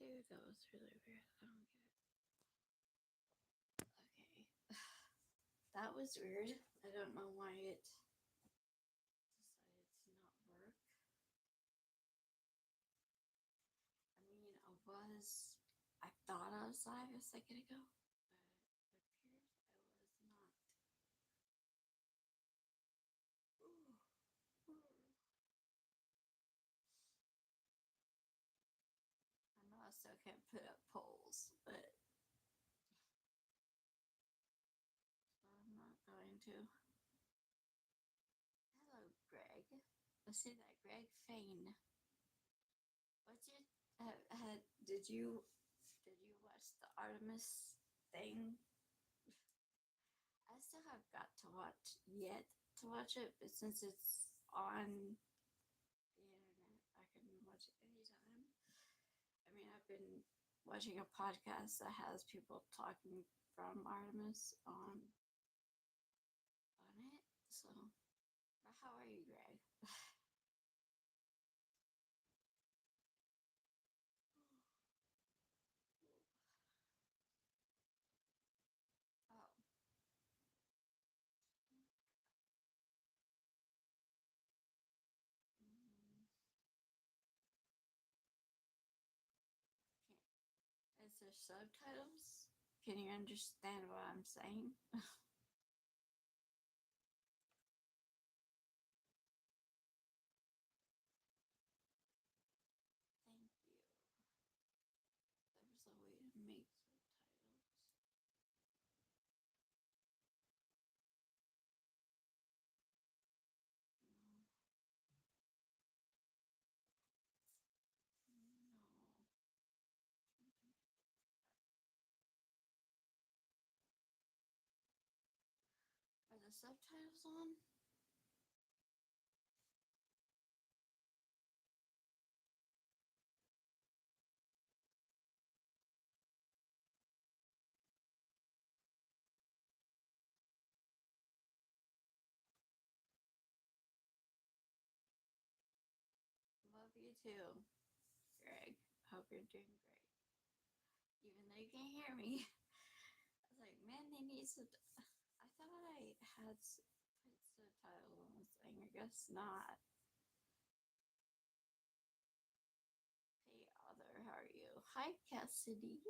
Dude, that was really weird. I don't get it. Okay. That was weird. I don't know why it decided to not work. I thought I was live a second ago, but it appears I was not. I know I still can't put up polls, but I'm not going to. Hello, Greg. Let's see that Greg Fain. What's your did you watch the Artemis thing? I still have got to watch it, but since it's on the internet, I can watch it anytime. I mean, I've been watching a podcast that has people talking from Artemis on it. So, but how are you, Greg? Oh, mm, is there subtitles? Can you understand what I'm saying? Thank you. There's a way to make subtitles. No, are the subtitles on? Love you too, Greg. Hope you're doing great. Even though you can't hear me. I was like, man, they need some. I thought I had put subtitles on this thing. I guess not. Hey, Other, how are you? Hi, Cassidy.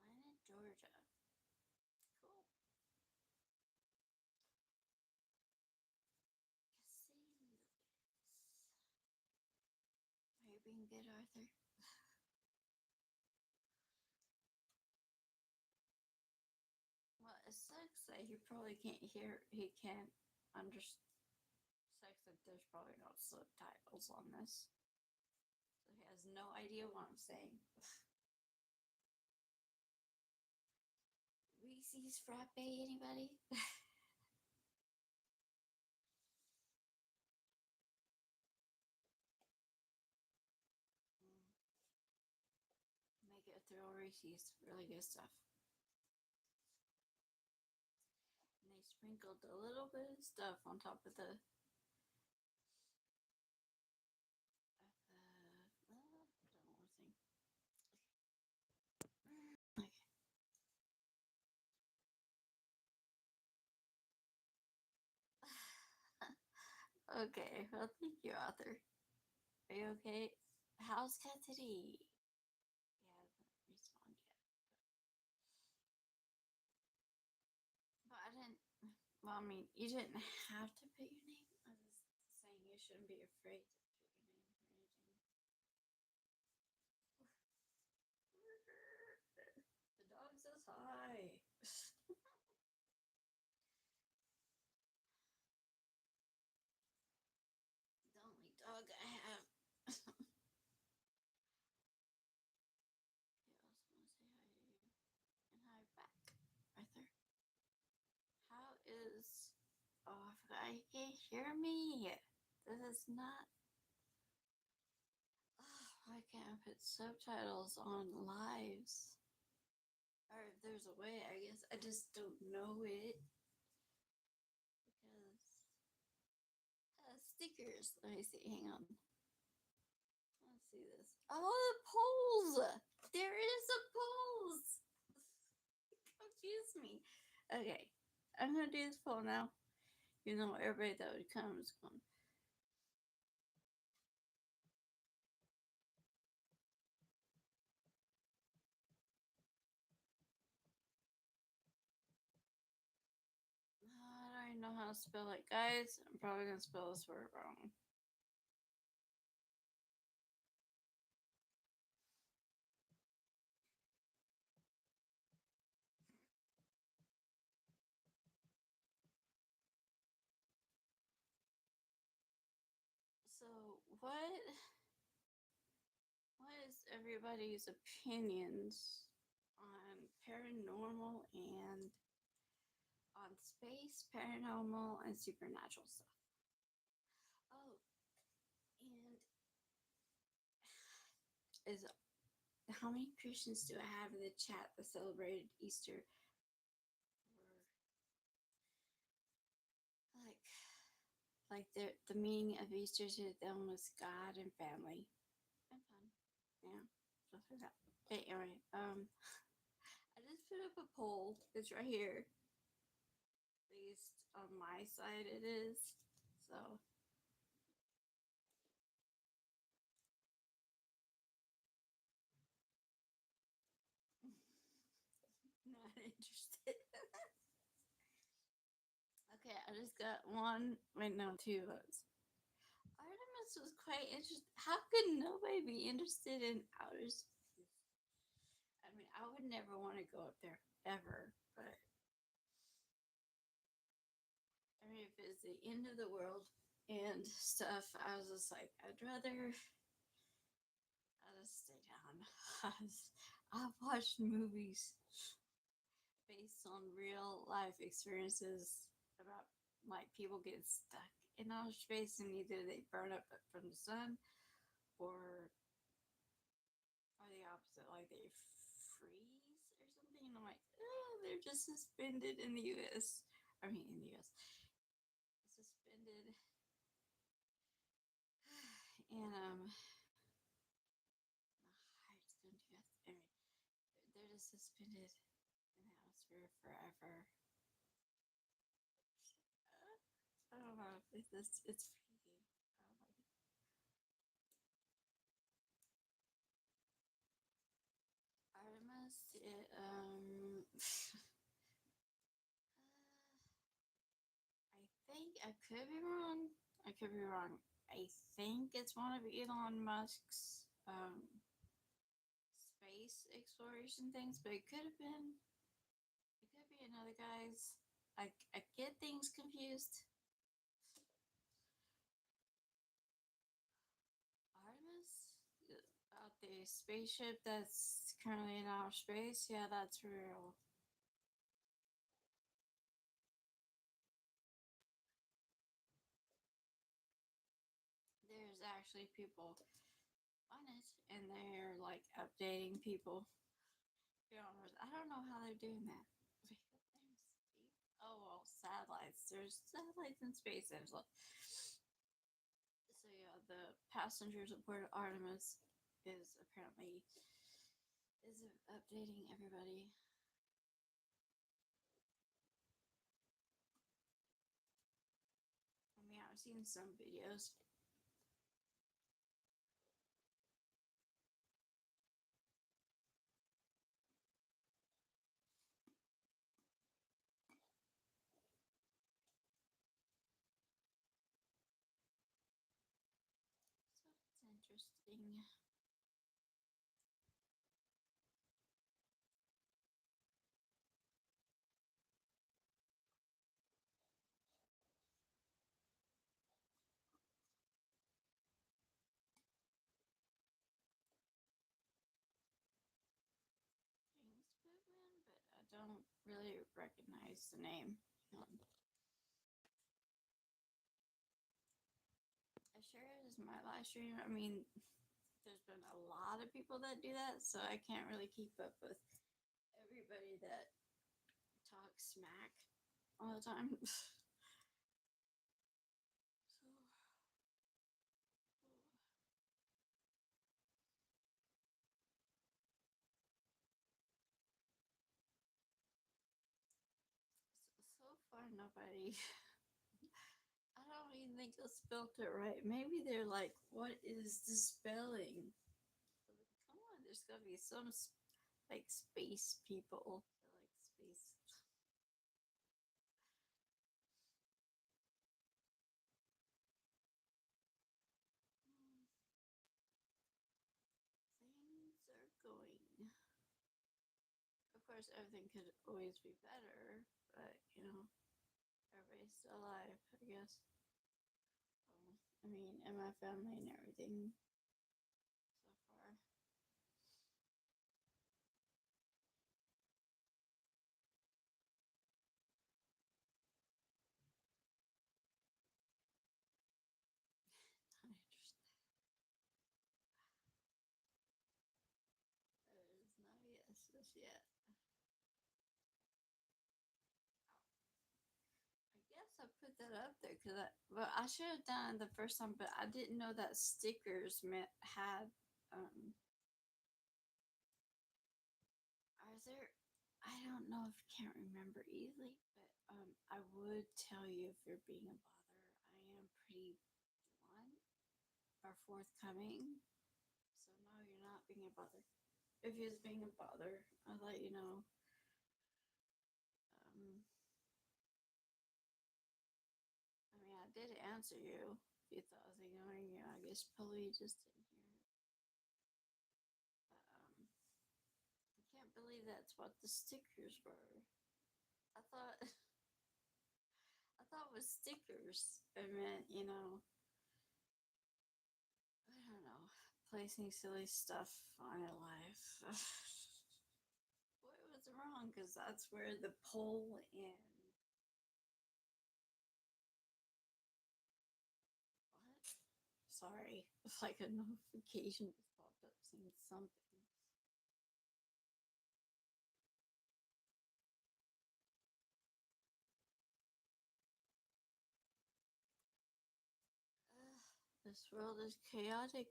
Atlanta, Georgia. Cool. Cassidy. Are you being good, Arthur? Well, it sucks that he probably can't hear. He can't understand. Sucks that there's probably no subtitles on this. So he has no idea what I'm saying. Reese's Frappe, anybody? Make it through Reese's. Really good stuff. And they sprinkled a little bit of stuff on top of the Okay. Okay, well, thank you, Arthur. Are you okay? How's Cassidy? He hasn't responded yet. But I didn't. Well, I mean, you didn't have to put your name. I was saying you shouldn't be afraid to put your name or anything. The dog says hi. The only dog I have. He also want to say hi to you. And hi back, Arthur. How is. Oh, I forgot. You can't hear me. This is not. Oh, why can't I put subtitles on lives? Or if there's a way, I guess. I just don't know it. Because. Stickers. Let me see. Hang on. Let's see this. Oh, the poles! There is a poles! Confuse me. Okay, I'm gonna do this poll now. You know, everybody that would come is going. I don't even know how to spell it, guys. I'm probably gonna spell this word wrong. So, what is everybody's opinions on paranormal and on space, paranormal, and supernatural stuff? Oh, and is how many Christians do I have in the chat that celebrated Easter? Or like the meaning of Easter to them was God and family and fun. Yeah, stuff like that. But anyway, I just put up a poll. It's right here. At least on my side, it is. So not interested. Okay, I just got one. Wait, no, two votes. Artemis was quite interesting. How could nobody be interested in outer space? I mean, I would never want to go up there ever, but I mean, if it's the end of the world and stuff, I was just like, I'd just stay down. I've watched movies based on real life experiences about like people get stuck in outer space and either they burn up from the sun or the opposite, like they freeze or something. And I'm like, oh, they're just suspended in the U.S. I mean, in the U.S. Suspended, and I just don't do that. Anyway, they're just suspended in the atmosphere forever. I don't know. It's freaky. I don't like it. Artemis, I think I could be wrong. I could be wrong. I think it's one of Elon Musk's space exploration things, but it could have been. It could be another guy's. I get things confused. Artemis? About the spaceship that's currently in outer space? Yeah, that's real. There's actually people on it, and they're like updating people. I don't know how they're doing that. Oh well, satellites. There's satellites in space. So yeah, the passengers aboard Artemis is apparently is updating everybody. I mean, I've seen some videos. So it's interesting. James Goodwin, but I don't really recognize the name. I sure is my live stream. I mean, there's been a lot of people that do that, so I can't really keep up with everybody that talks smack all the time. So, nobody. I don't even think I spelled it right. Maybe they're like, what is the spelling? Come on, there's gotta be some like space people. Like space. Things are going. Of course, everything could always be better, but everybody's still alive, I guess. I mean, and my family and everything so far. Not interested. There is no yeses yet. I guess I put that up there because I should have done it the first time, but I didn't know that stickers meant had. Um, are there? I don't know if you can't remember easily, but I would tell you if you're being a bother. I am pretty blunt or forthcoming, so no, you're not being a bother. If he was being a bother, I'll let you know. Um, I mean, I did answer you. If you thought I was ignoring you, I guess probably you just didn't hear it. But I can't believe that's what the stickers were. I thought I thought it was stickers. I meant, I don't know, placing silly stuff on your life. What was wrong? Because that's where the poll and what? Sorry, it's like a notification just popped up saying something. This world is chaotic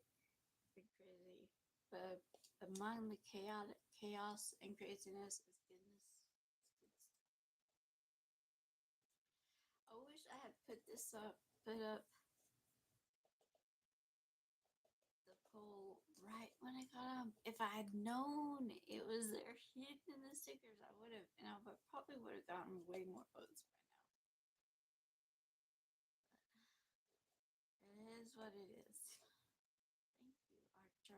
and crazy, but among the chaotic chaos and craziness is goodness. I wish I had put up the poll right when I got on. If I had known it was there hidden in the stickers, I would have, and I probably would have gotten way more votes by now. But it is what it is. Thank you,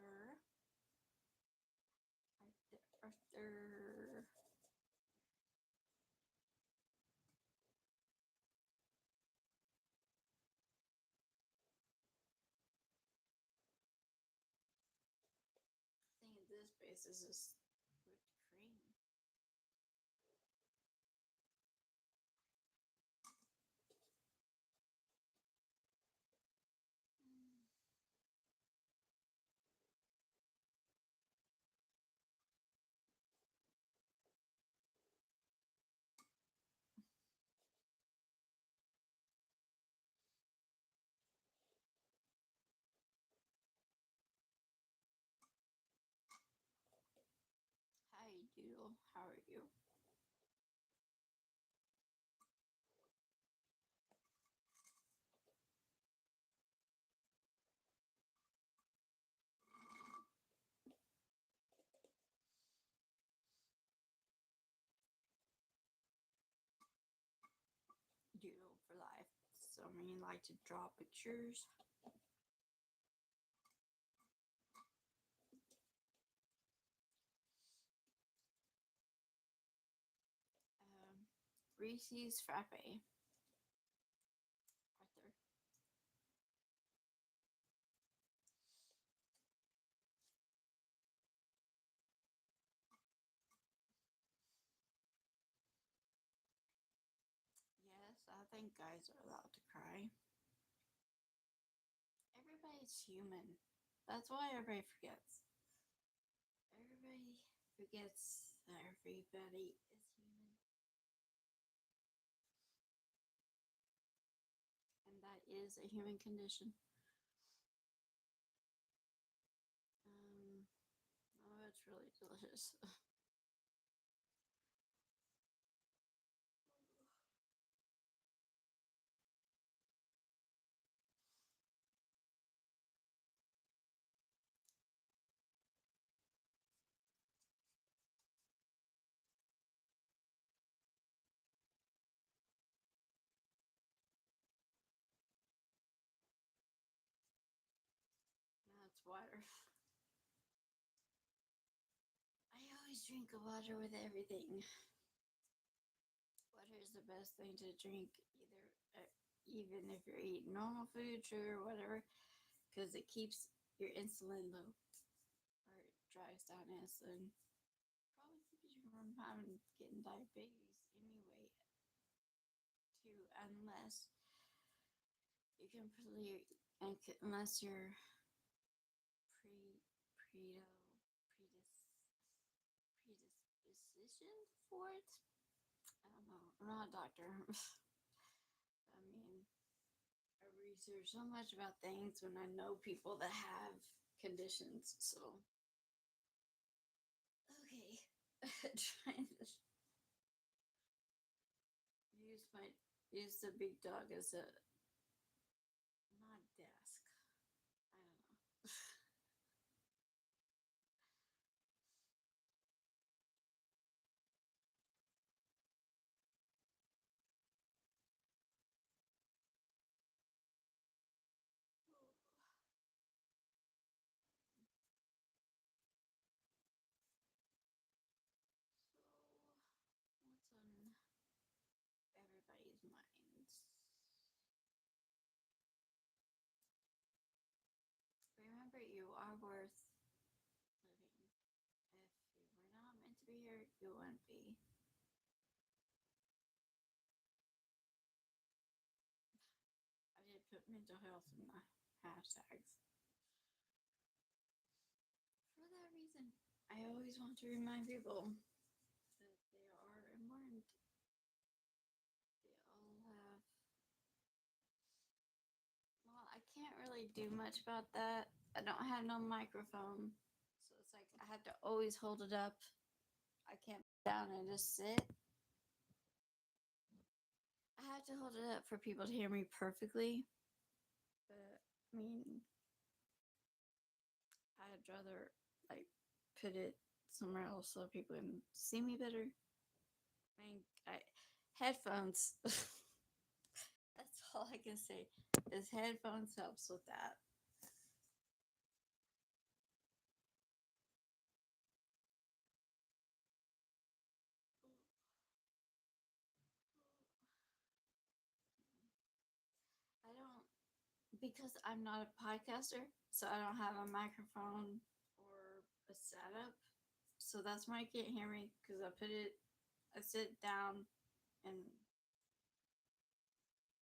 Arthur. Arthur. I think this base is just whipped cream. Mm. Hi, Doodle. How are you? Doodle for life. So many like to draw pictures. Reese's Frappe. Arthur. Yes, I think guys are allowed to cry. Everybody's human. That's why everybody forgets. Everybody forgets that everybody is human. And that is a human condition. Um, oh, it's really delicious. water. I always drink water with everything. Water is the best thing to drink, even if you're eating normal food, sugar, whatever, because it keeps your insulin low, or it drives down insulin. Probably keeps you from getting diabetes anyway, too, unless you completely, unless you're pre predo predisposition for it. I don't know. I'm not a doctor. I mean, I research so much about things when I know people that have conditions. So, okay, trying to use the big dog as a not desk. I don't know. So, what's on everybody's minds? Remember, you are worth living. If you were not meant to be here, you wouldn't be. I did put mental health in the hashtags. For that reason, I always want to remind people that they are important. They all have. Well, I can't really do much about that. I don't have no microphone. So it's like I have to always hold it up. I can't put it down and just sit. I have to hold it up for people to hear me perfectly. But I mean, I'd rather like put it somewhere else so people can see me better. I mean, headphones. That's all I can say. Is headphones helps with that. I don't because I'm not a podcaster, so I don't have a microphone or a setup. So that's why you can't hear me because I sit down and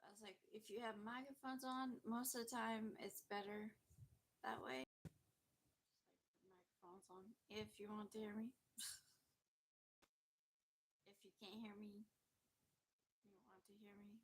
I was like, if you have microphones on, most of the time it's better that way. Just like put microphones on if you want to hear me. If you can't hear me, you don't want to hear me.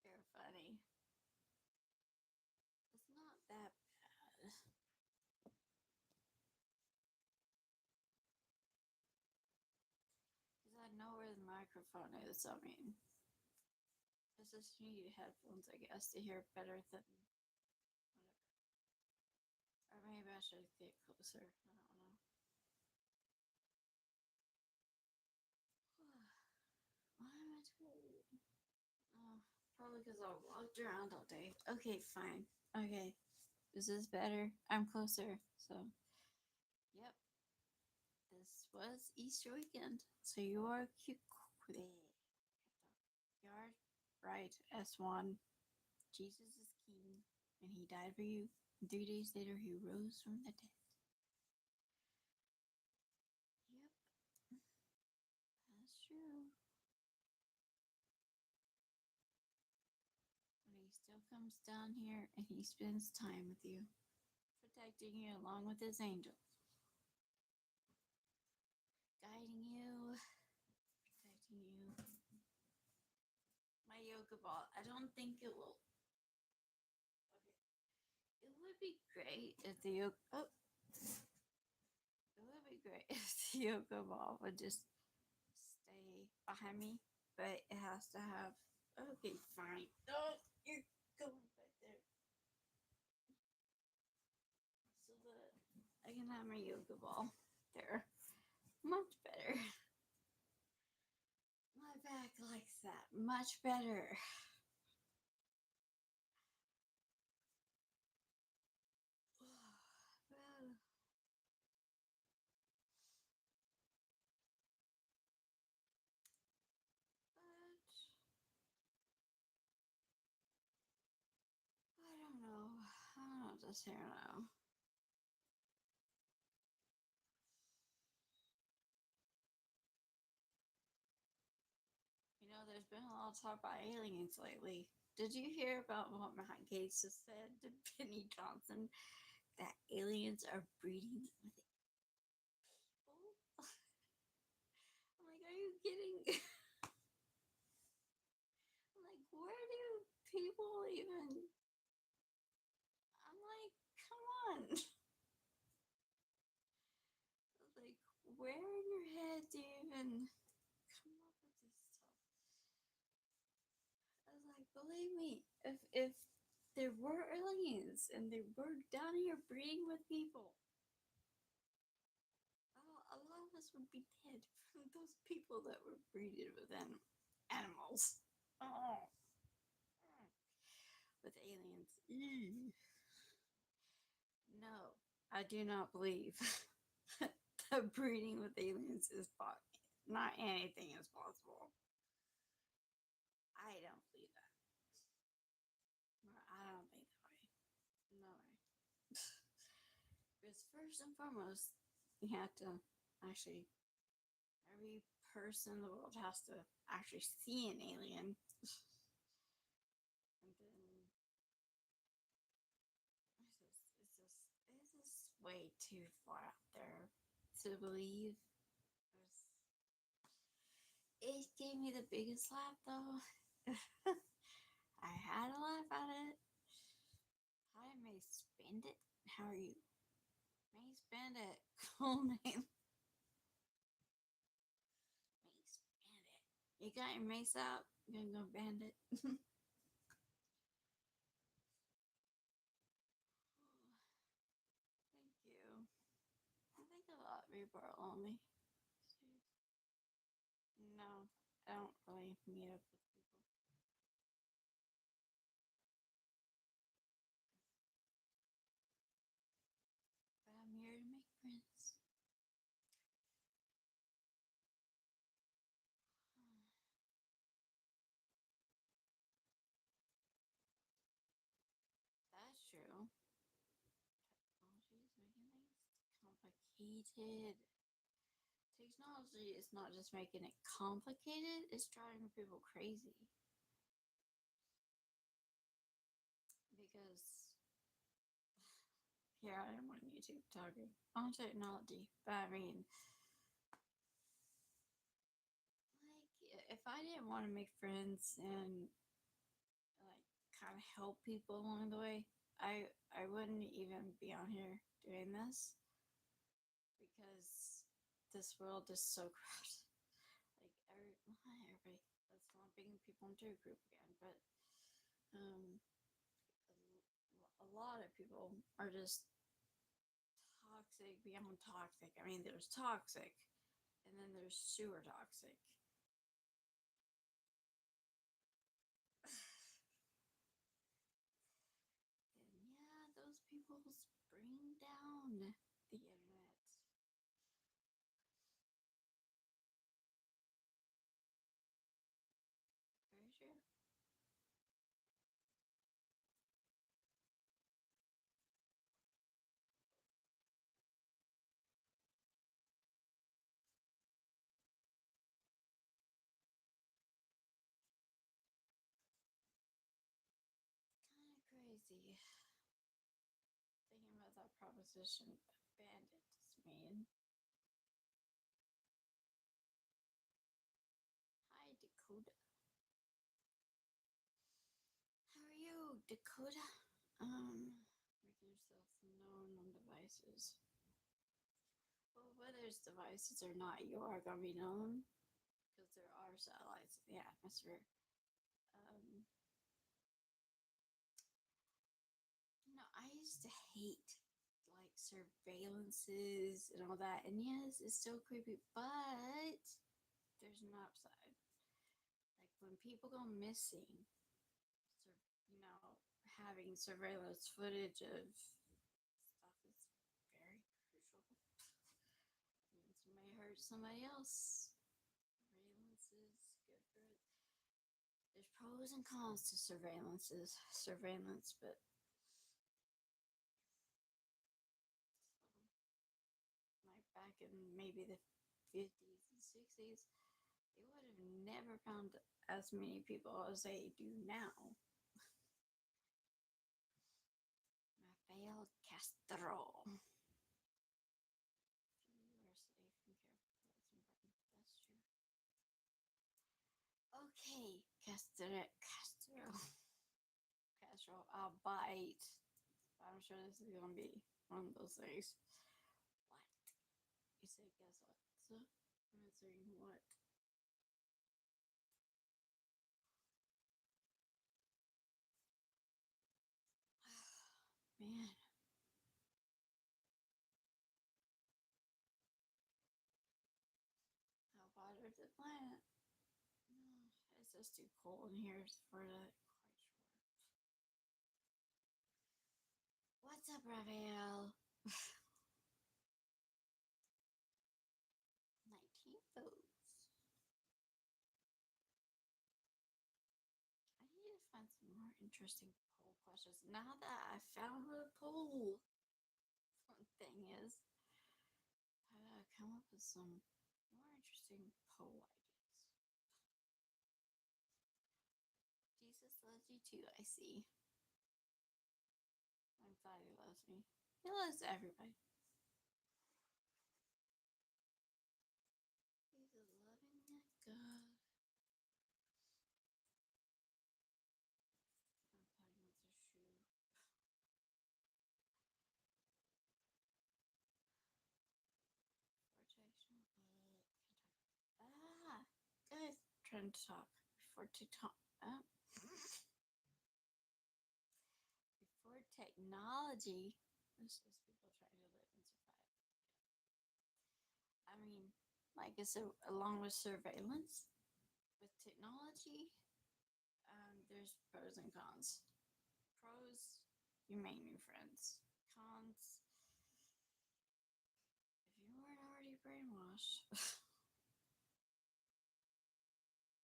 You're funny. It's not that bad. Because I know where the microphone is. I mean, it's just you need headphones, I guess, to hear better than whatever. Or maybe I should get closer. I don't know. Why am I tired? Oh, probably because I walked around all day. Okay, fine. Okay. Is this better? I'm closer. So, yep. This was Easter weekend. So you are cute. You are right, S1. Jesus is king, and he died for you. And 3 days later, he rose from the dead. Yep, that's true. But he still comes down here and he spends time with you, protecting you along with his angels, guiding you, protecting you. My yoga ball, I don't think it will. Okay. It would be great if the yoga. Oh, it would be great if the yoga ball would just stay behind me, but it has to have. Okay, fine. Oh, you're going back there. So that I can have my yoga ball there. Much better. My back likes that much better. Well, but I don't know. I don't know this here now. You know, there's been a lot of talk about aliens lately. Did you hear about what Matt Gates just said to Penny Johnson? That aliens are breeding with people? I'm like, are you kidding? I'm like, where do people even. I'm like, come on. Like, where in your head do you even come up with this stuff? I was like, believe me, if there were aliens and they were down here breeding with people, a lot of us would be dead from those people that were breeding with animals. Oh, with aliens. Ew. No, I do not believe that breeding with aliens is possible. Not anything is possible. I don't believe that. I don't think that way. No way. Because first and foremost, you have to actually, every person in the world has to actually see an alien. And then it's just way too far out there to believe. It gave me the biggest laugh though. I had to laugh at it. Hi, May spend it. How are you? May spend it. Cool name. May spend it. You got your mace out? You gonna go bandit? Thank you. I think a lot of people are lonely. No, I don't really meet up with people. But I'm here to make friends. That's true. Technology is making things complicated. Technology is not just making it complicated, it's driving people crazy. Because here I am on YouTube talking on technology. But I mean, like, if I didn't want to make friends and like kind of help people along the way, I wouldn't even be on here doing this because this world is so crowded. Like not everybody. That's lumping people into a group again, but um, a lot of people are just toxic beyond toxic. I mean, there's toxic, and then there's sewer toxic. And yeah, those people bring down the internet. Very true. Kind of crazy thinking about that proposition. Bandits mean. Hi, Dakota. How are you, Dakota? Making yourself known on devices. Well, whether it's devices or not, you are gonna be known because there are satellites in the atmosphere. Um, I used to hate like surveillances and all that, and yes, it's still creepy, but there's an upside. Like when people go missing, having surveillance footage of stuff is very crucial. When somebody hurts somebody else, surveillance is good for it. There's pros and cons to surveillance, but like back in maybe the 50s and 60s, they would have never found as many people as they do now. Rafael Castro. You are safe and careful. That's important. That's true. Okay, Castro, I'll bite. I'm sure this is gonna be one of those things. What? You say guess what? So I'm answering what? Man, how water the planet? No, it's just too cold in here for that. Quite sure. What's up, Raphael? 19 votes. I need to find some more interesting poll questions. Now that I found what a poll thing is, how do I come up with some more interesting poll ideas? Jesus loves you too, I see. I'm glad he loves me. He loves everybody. He's a loving God. Guys, trying to talk before TikTok. Before technology, this is people trying to live and survive. I mean, like I said, along with surveillance, with technology, there's pros and cons. Pros, you make new friends. Cons, if you weren't already brainwashed.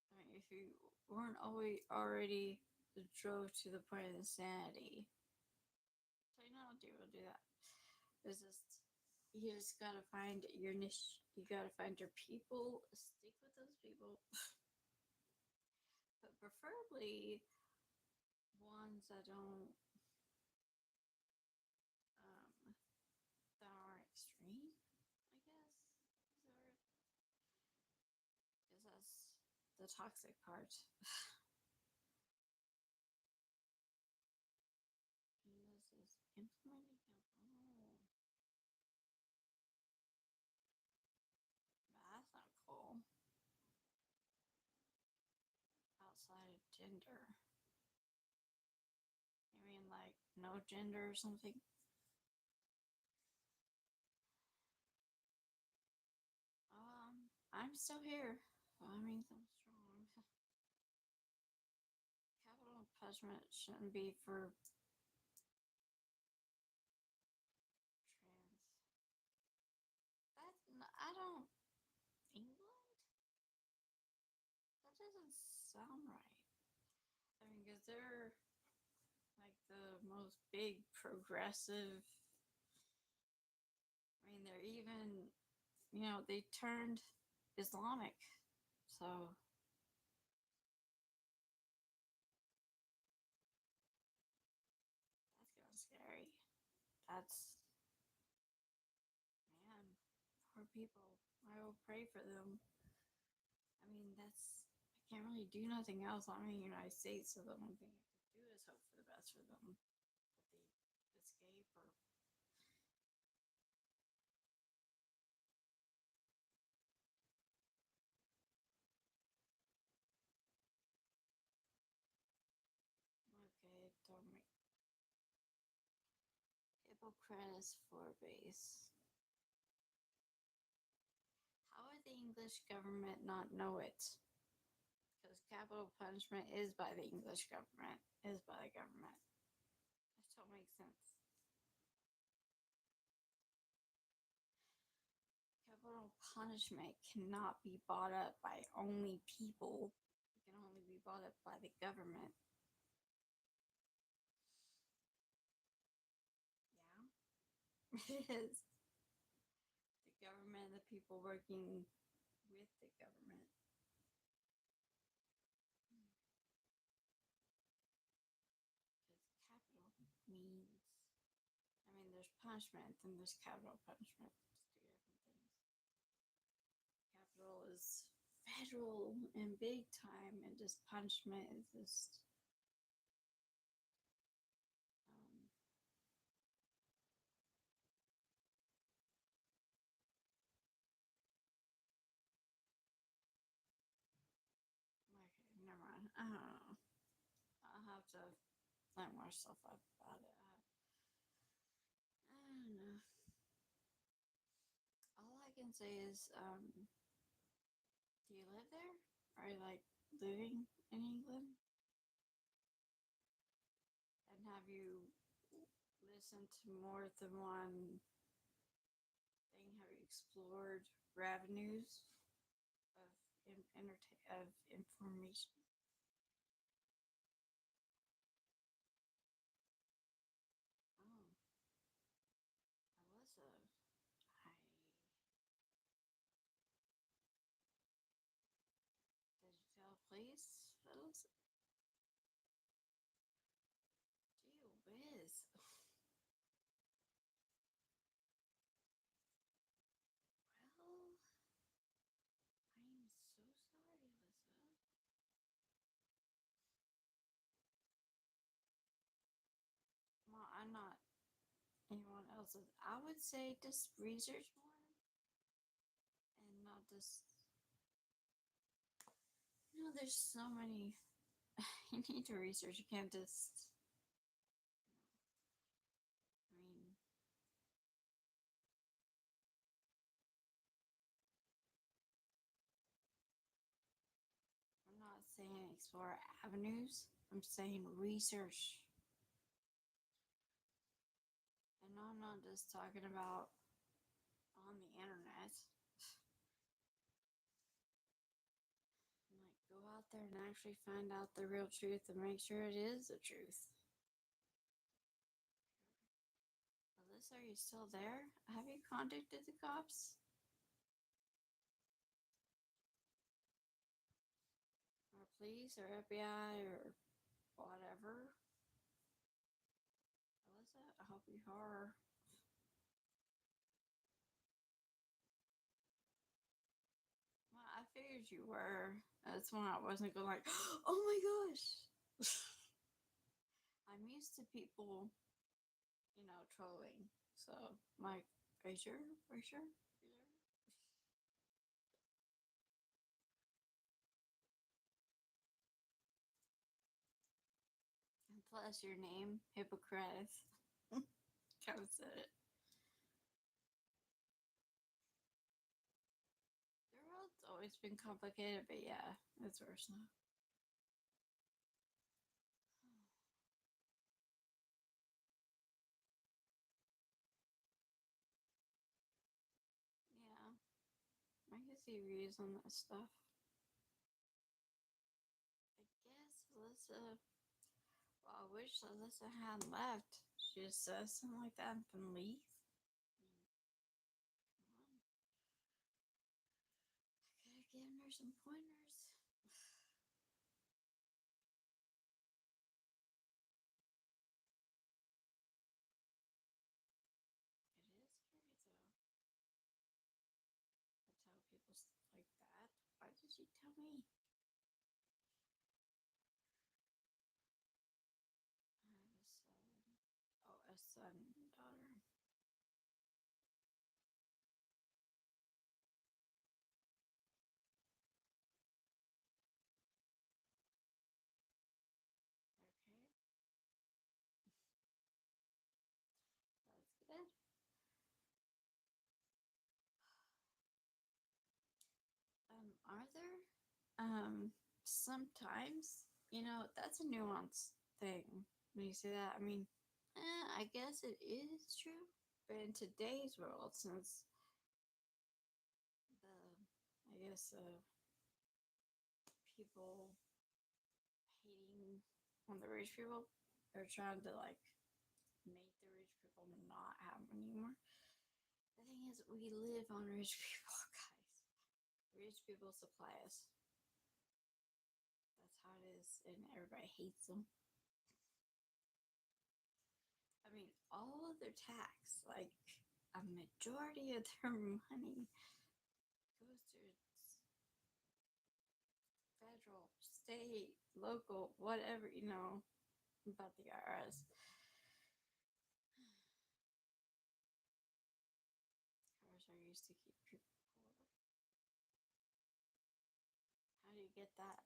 I mean, if you weren't already drove to the point of insanity, technology will do that. It's just you just gotta find your niche. You gotta find your people. Stick with those people, but preferably ones that don't that aren't extreme. I guess because that's the toxic part. This is implementing. Oh, that's not cool. Outside of gender. You mean like no gender or something? I'm still here. I mean, I'm strong. Capital punishment shouldn't be for trans. I don't. England? That doesn't sound right. I mean, because they're like the most big progressive. I mean, they're even, they turned Islamic. So that's kind of scary. That's, man, poor people. I will pray for them. I mean, I can't really do nothing else. I'm in the United States, so the only thing I can do is hope for the best for them. That they escape or Hippocrates for base. How would the English government not know it? Because capital punishment is by the English government, is by the government. That don't make sense. Capital punishment cannot be bought up by only people. It can only be bought up by the government. Yeah, it is. The government, the people working with the government. Because capital means, there's punishment and there's capital punishment. It's two different things. Capital is federal and big time, and just punishment is just um, okay, never mind. I don't know. I'll have to learn more stuff about it. I don't know. All I can say is, do you live there? Are you like living in England? And have you listened to more than one thing? Have you explored revenues of of information? Oh, Alyssa, I did you tell police, Alyssa? Gee whiz. Well, I am so sorry, Alyssa. Well, I'm not anyone else's. I would say just research more and not just. There's so many. You need to research. You can't just. I mean, I'm not saying explore avenues. I'm saying research. And I'm not just talking about on the internet. Like, go out there and actually find out the real truth and make sure it is the truth. Alyssa, are you still there? Have you contacted the cops? Or police or FBI or whatever? Alyssa, I hope you are. Well, I figured you were. That's why I wasn't going like, oh my gosh. I'm used to people, trolling. So, Mike, are you sure? Are you sure? And plus, your name, Hippocrates, kind of said it. The world's always been complicated, but yeah, it's worse now. Yeah, I can see views on that stuff. I guess Alyssa. Well, I wish Alyssa had left. She just says something like that and then leave. I could have given her some pointers. It is scary though. I tell people stuff like that. Why did you tell me? I have a son. Oh, a son and daughter. Okay, are there? Sometimes, that's a nuanced thing when you say that. I mean, I guess it is true, but in today's world, since people hating on the rich people, they're trying to like make the rich people not have money anymore. The thing is, we live on rich people, guys. Rich people supply us. That's how it is, and everybody hates them. I mean, all of their tax, like a majority of their money, goes to federal, state, local, whatever, about the IRS. Cars are used to keep people poor. How do you get that?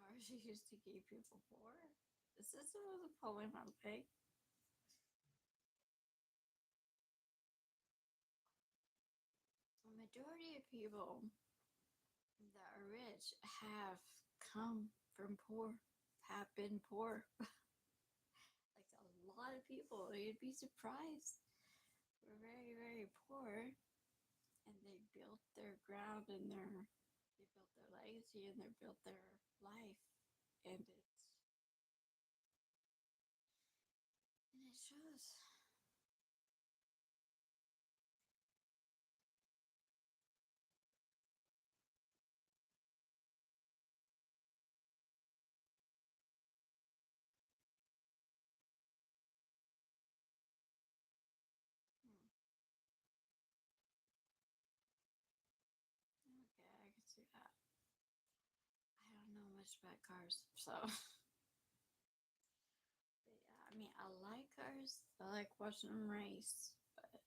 Cars are used to keep people poor? The system was pulling my leg. The majority of people that are rich have come from poor, have been poor. Like a lot of people, you'd be surprised, were very, very poor, and they built their ground and they built their legacy and they built their life, and it shows. Hmm. Okay, I can see that. I don't know much about cars, so. But yeah, I mean, I like cars. I like watching them race, but okay.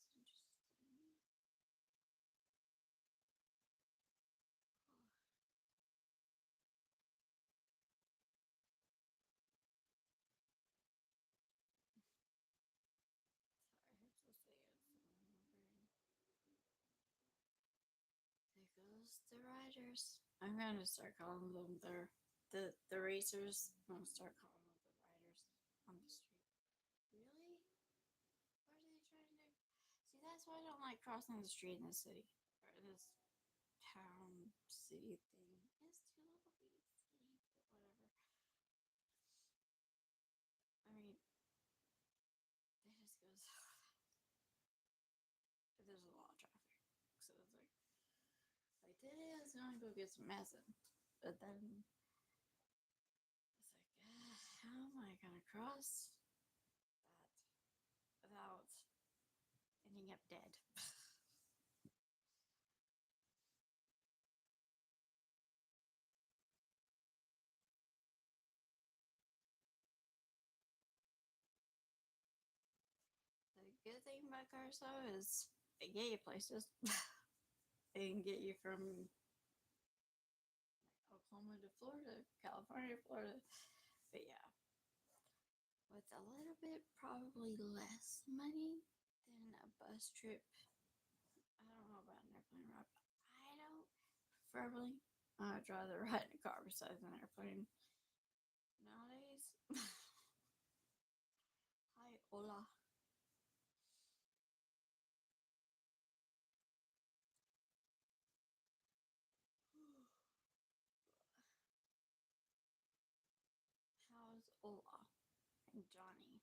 It's interesting. Sorry, I'm so sad. There goes the riders. I'm gonna start calling them the racers. I'm gonna start calling them the riders on the street. Really? What are they trying to do? See, that's why I don't like crossing the street in the city or in this town city thing. It's too little to be city, but whatever. I mean, they just go so fast. There's a lot of traffic, so it's like today I was gonna go get some medicine, but then it's like, how am I gonna cross that without ending up dead? The good thing about cars though is they get you places. They can get you from Oklahoma to Florida, California to Florida. But yeah, with a little bit probably less money than a bus trip. I don't know about an airplane ride, but I don't preferably. I'd rather ride in a car besides an airplane nowadays. Hi, hola. How's Ola and Johnny?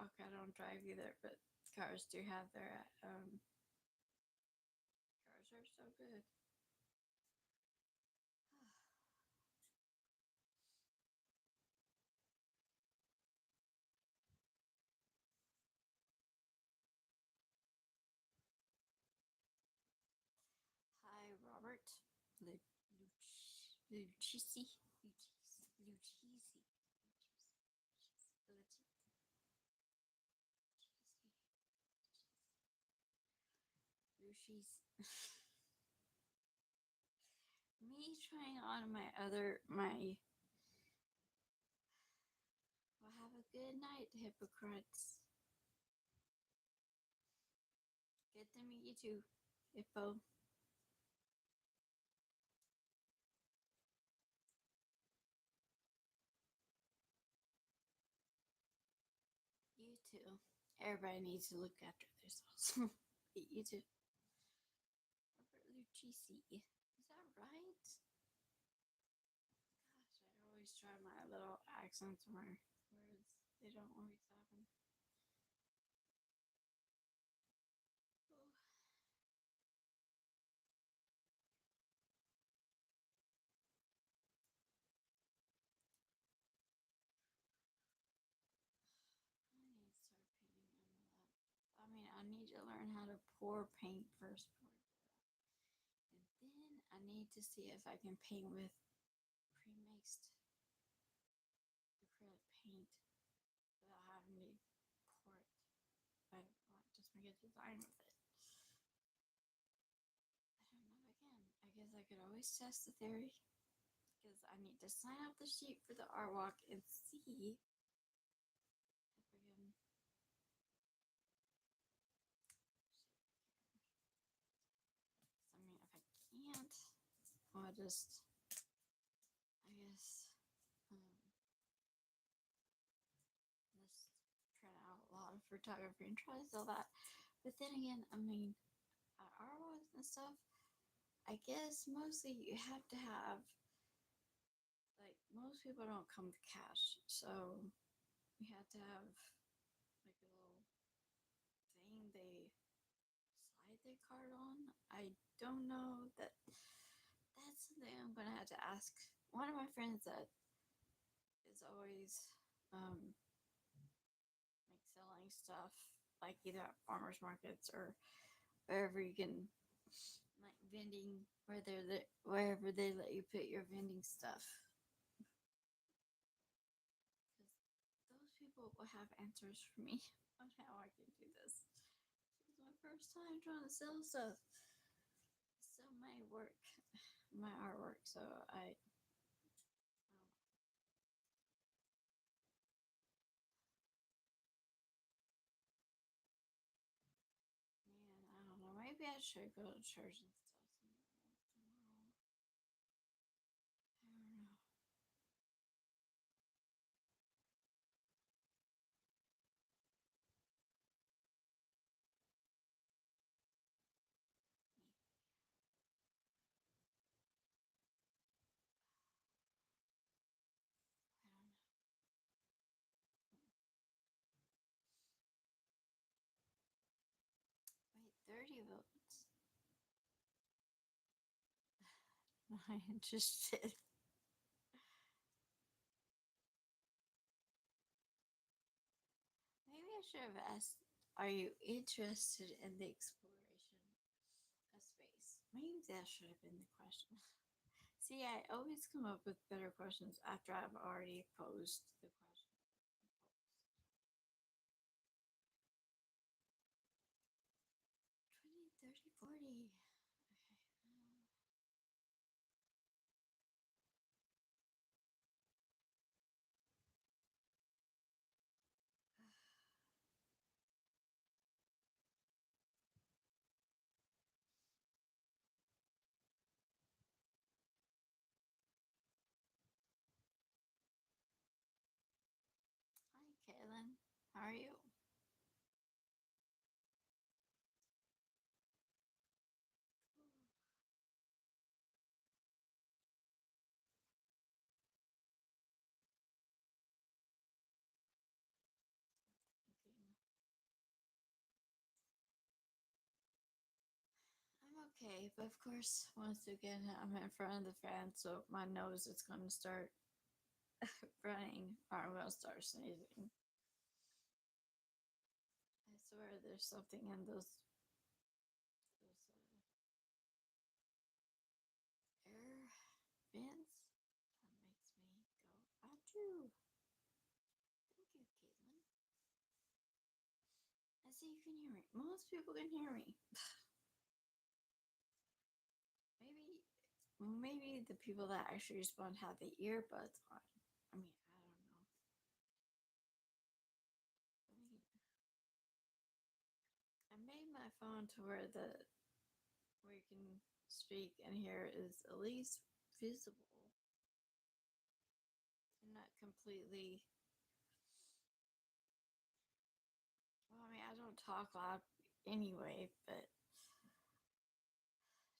walk. I don't drive either, but cars do have their cars are so good. Hi, Robert. Lucchesi. Lucchesi. Lucchesi. Me trying on my. Well, have a good night, hypocrites. Good to meet you too, Hippo. You too. Everybody needs to look after themselves. You too. Robert Lucchesi. Is that right? Gosh, I always try my little accents or words. They don't always happen. Oh, I need to start painting envelope. I mean, I need to learn how to pour paint first. And then I need to see if I can paint with pre-mixed acrylic paint without having to pour it. I want just make a design with it. I don't know again. I guess I could always test the theory because I need to sign up the sheet for the art walk and see if I can. I mean, if I can't, I'll just, I guess, just print out a lot of photography and try to sell that. But then again, I mean, at art walks and stuff, I guess mostly you have to have, like, most people don't come with cash, so you have to have like a little thing they slide their card on. I don't know that. That's something I'm gonna have to ask one of my friends that is always like selling stuff, like either at farmers markets or wherever you can, like vending wherever they let you put your vending stuff. Those people will have answers for me on how I can do this. This is my first time trying to sell stuff, sell my work, my artwork. So I man, I don't know. Maybe I should go to church and stuff tomorrow. I don't know. I don't know. Wait, 30 votes. Not interested. Maybe I should have asked, are you interested in the exploration of space? Maybe that should have been the question. See, I always come up with better questions after I've already posed the question. 20, 30, 40. Okay. Hi, Caitlin. How are you? Okay, but of course, once again, I'm in front of the fan, so my nose is going to start running, or I'm going to start sneezing. I swear there's something in those air vents that makes me go, Achoo! Thank you, Caitlin. I see you can hear me. Most people can hear me. Maybe the people that actually respond have the earbuds on. I mean, I don't know. I made my phone to where you can speak and hear is at least visible and not completely. Well, I mean, I don't talk loud anyway, but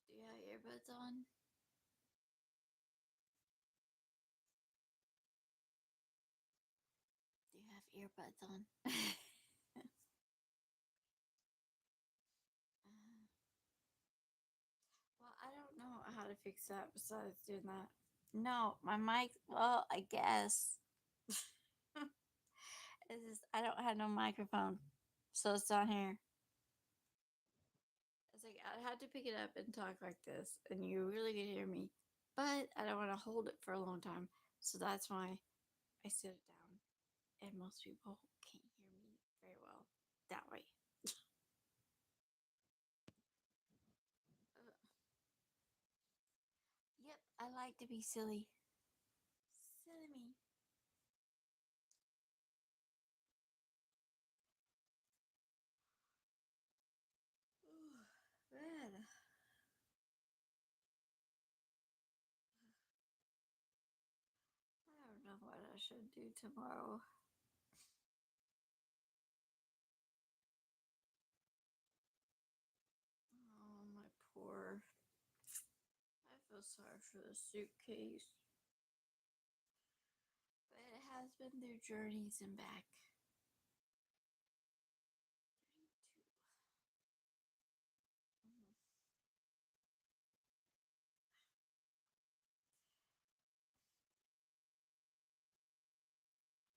do you have earbuds on? Do you have earbuds on? Well, I don't know how to fix that besides doing that. No, my mic. Well, I guess it's just I don't have no microphone, so it's on here. It's like I had to pick it up and talk like this, and you really can hear me, but I don't want to hold it for a long time, so that's why I sit it down. And most people can't hear me very well that way. Yep, I like to be silly. Silly me. Ooh, man. I don't know what I should do tomorrow. Oh, my poor. I feel sorry for the suitcase. But it has been through journeys and back.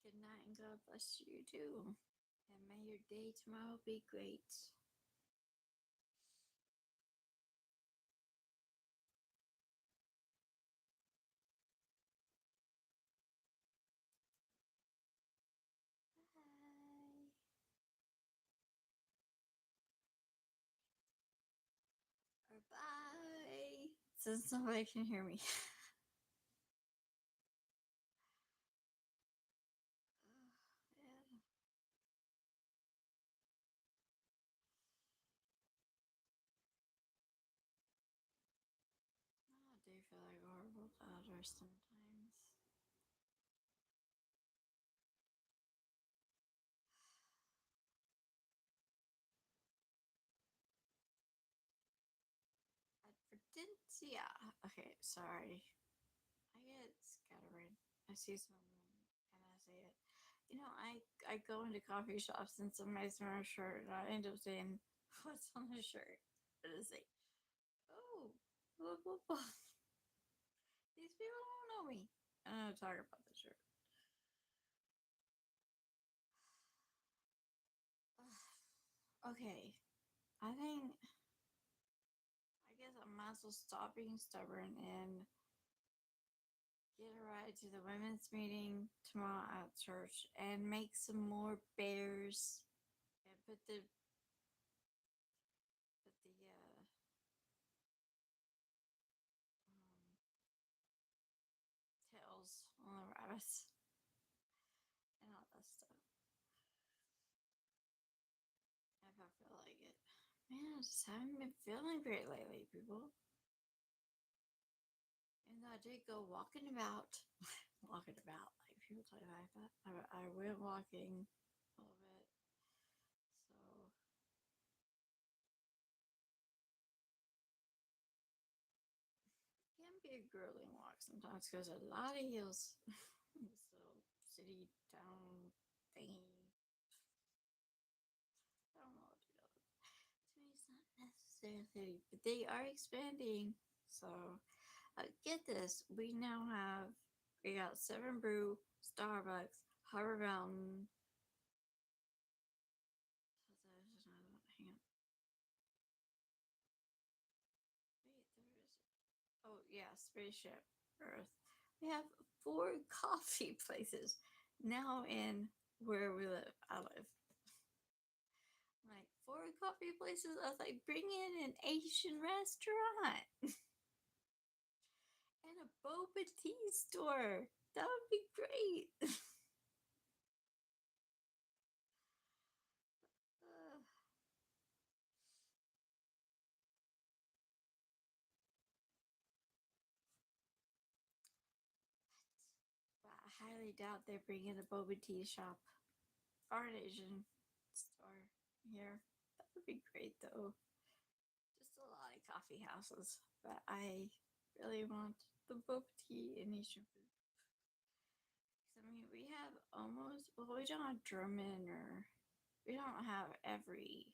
Good night and God bless you too. And may your day tomorrow be great. Bye. Or bye. Since nobody can hear me. Yeah. I do feel like horrible louder sometimes. I didn't see. Yeah. Okay, sorry. I get scatterbrained. I see something and I say it. I go into coffee shops and somebody's wearing a shirt and I end up saying, "What's on the shirt?" And I say, "Oh, blah, blah, blah." These people don't know me. And I talk about the shirt. Okay, I think I guess I might as well stop being stubborn and get a ride to the women's meeting tomorrow at church and make some more bears and put the tails on the rabbits and all that stuff if I feel like it. Man, I just haven't been feeling great lately, people. And I did go walking about, walking about like people talk like that. I went walking a little bit, so it can be a grueling walk sometimes because a lot of hills. So city town thingy. I don't know what to do. To me, it's not necessary. necessarily, but they are expanding. So get this, we got Seven Brew, Starbucks, Harbor Mountain. There's another one. Hang on. Wait, there is. Oh yeah, Spaceship Earth. We have four coffee places now in where we live. I live. Like four coffee places. I was like, bring in an Asian restaurant and a boba tea store. That would be great. Uh, but I highly doubt they're bringing a boba tea shop or an Asian store here. That would be great though. Just a lot of coffee houses, but I really want the boba tea and Asian food. 'Cause, I mean, we have almost, well, we don't have German or we don't have every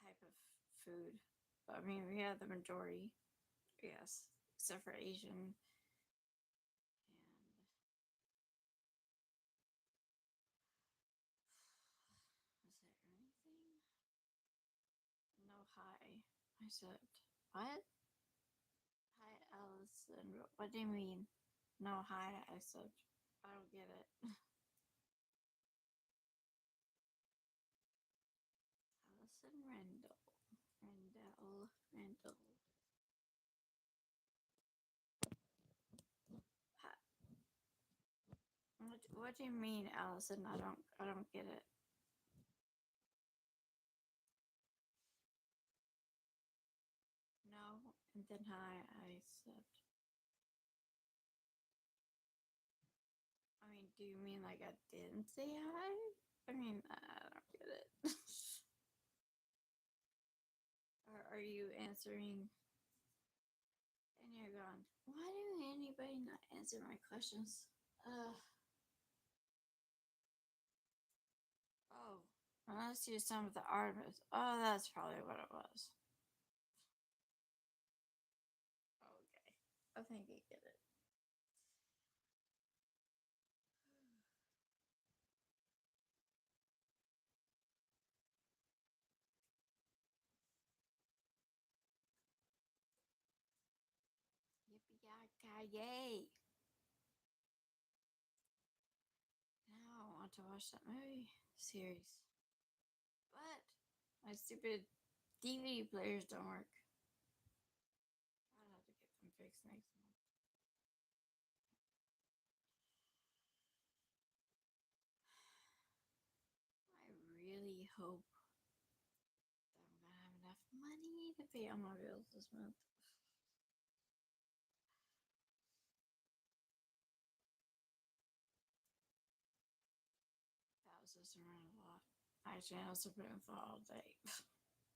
type of food. But I mean, we have the majority, yes, except for Asian. And was there anything? No, hi. I said, what? Hi, Allison. What do you mean? No, hi, I said. I don't get it. Allison Rendell. Rendell. What do you mean, Allison? I don't get it. No, and then hi, I said. I mean, do you mean like I didn't say hi? I mean, I don't get it. Or are you answering and you're gone? Why do anybody not answer my questions? Oh, unless you're some of the artists. Oh, that's probably what it was. Okay, I think I get it. Yippee yay! Yay! Now I want to watch that movie series. But my stupid DVD players don't work. I'll have to get them fixed next month. I really hope that I'm gonna have enough money to pay all my bills this month. That was just around a lot. Actually, I also put in for all day.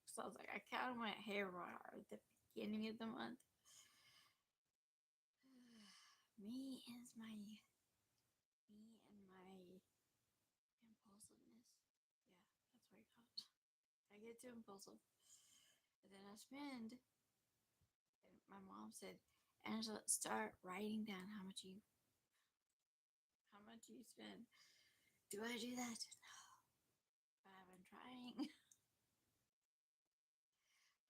So I was like, I kind of went haywire at the beginning of the month. me is my me and my impulsiveness. Yeah, that's what I call it. I get too impulsive. And then I spend. And my mom said, Angela, start writing down how much you spend. Do I do that? No. But I've been trying.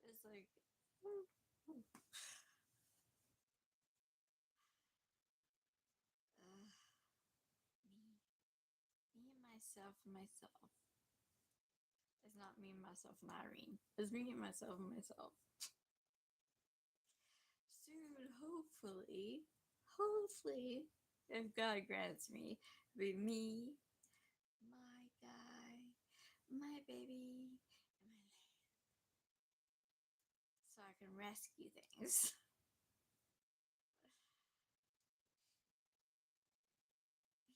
It's like me, me and myself. It's not me and myself and Irene. It's me and myself. Soon, hopefully, if God grants me, be me, my guy, my baby, and my land, so I can rescue things.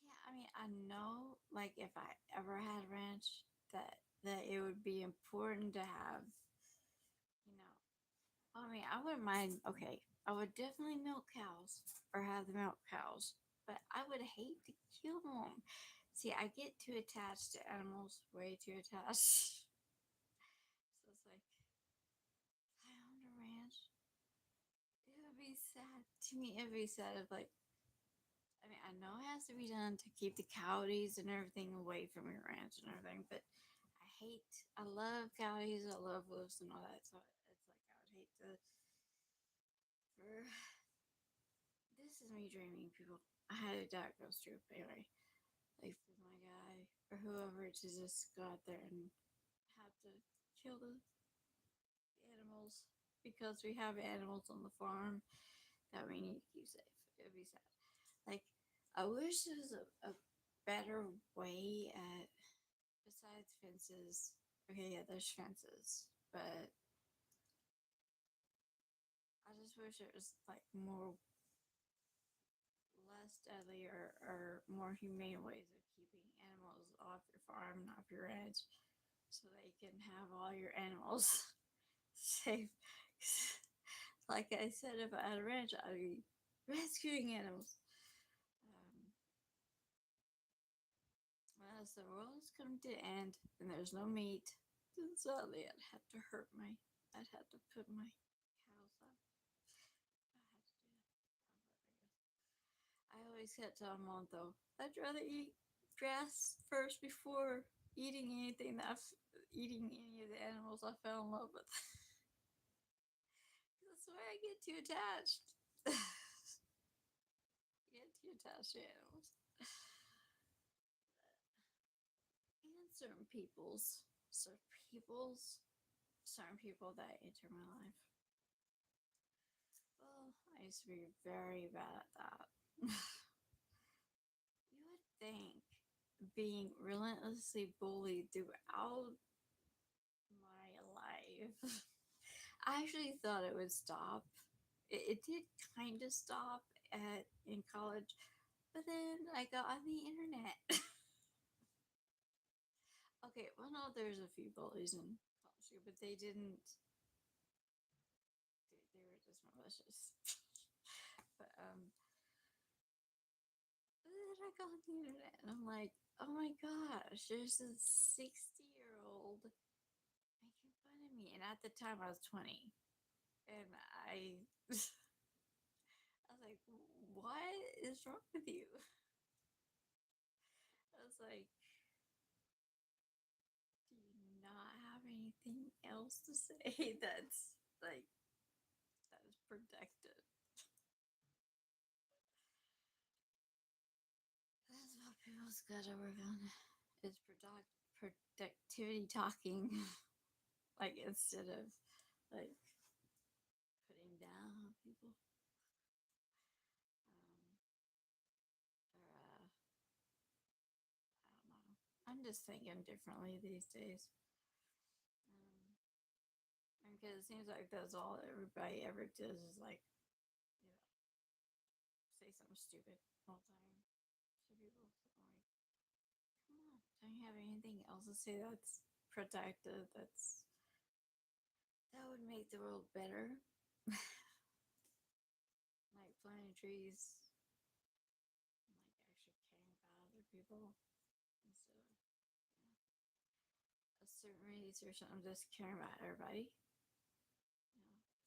Yeah, I mean, I know, like, if I ever had a ranch, that it would be important to have, you know. I mean, I wouldn't mind. Okay, I would definitely milk cows or have the milk cows, but I would hate to kill them. See, I get too attached to animals, way too attached. So it's like, sad. To me, it'd be sad if, like, I mean, I know it has to be done to keep the coyotes and everything away from your ranch and everything, but I love coyotes, I love wolves and all that, so it's like I would hate to, for, this is me dreaming, people. I had a doubt goes true, but anyway, like for my guy or whoever to just go out there and have to kill the animals because we have animals on the farm that we need to keep safe. It'd be sad. Like, I wish there was a better way at, besides fences. Okay, yeah, there's fences, but I just wish it was like more less deadly or more humane ways of keeping animals off your farm and off your ranch so they can have all your animals safe. Like I said, if I had a ranch, I'd be rescuing animals. Um, as the world is coming to an end and there's no meat, then sadly I'd have to put my cows up. I had to do that. I always had to tell mom though, I'd rather eat grass first before eating anything eating any of the animals I fell in love with. That's why I get too attached. Get too attached to animals. And certain people that enter my life. Well, I used to be very bad at that. You would think being relentlessly bullied throughout my life, I actually thought it would stop. It did kind of stop in college, but then I got on the internet. Okay, well, no, there's a few bullies in college too, but they didn't. They were just malicious. But then I got on the internet and I'm like, oh my gosh, there's a 60-year-old making fun of me, and at the time I was 20, and I was like, what is wrong with you? I was like, do you not have anything else to say that's like that is protected? That's what people's gotta work on. Is productivity talking, like instead of like putting down people. Or I don't know. I'm just thinking differently these days. Um, because it seems like that's all everybody ever does is like, you know, say something stupid all the time to people. So I'm like, come on, don't you have anything else to say that's productive? That would make the world better. Like planting trees, and like actually caring about other people instead of a certain race or something, just caring about everybody.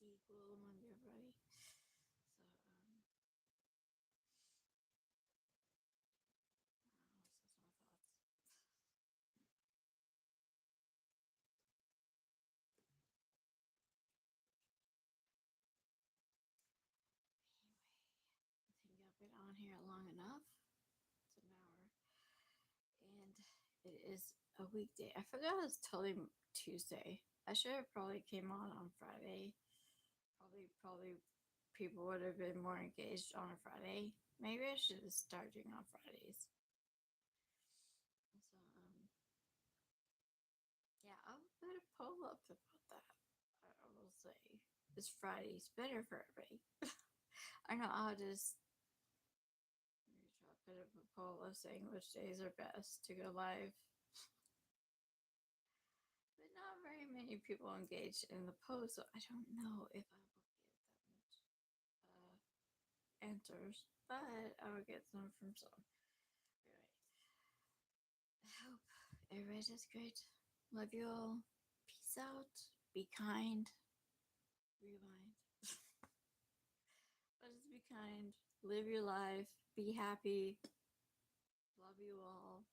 Equal among everybody. So, I think I've been on here long enough. It's an hour, and it is a weekday. I forgot it was totally Tuesday. I should have probably came on Friday. Probably people would have been more engaged on a Friday. Maybe I should start doing on Fridays. So yeah, I'll put a poll up about that. I will say this Friday's better for everybody. I know I'll just put up a poll of saying which days are best to go live. But not very many people engaged in the post, so I don't know if I will get that much answers, but I will get some from some. Anyway, I hope everybody does great. Love you all. Peace out. Be kind. Rewind. kind, live your life, be happy. Love you all.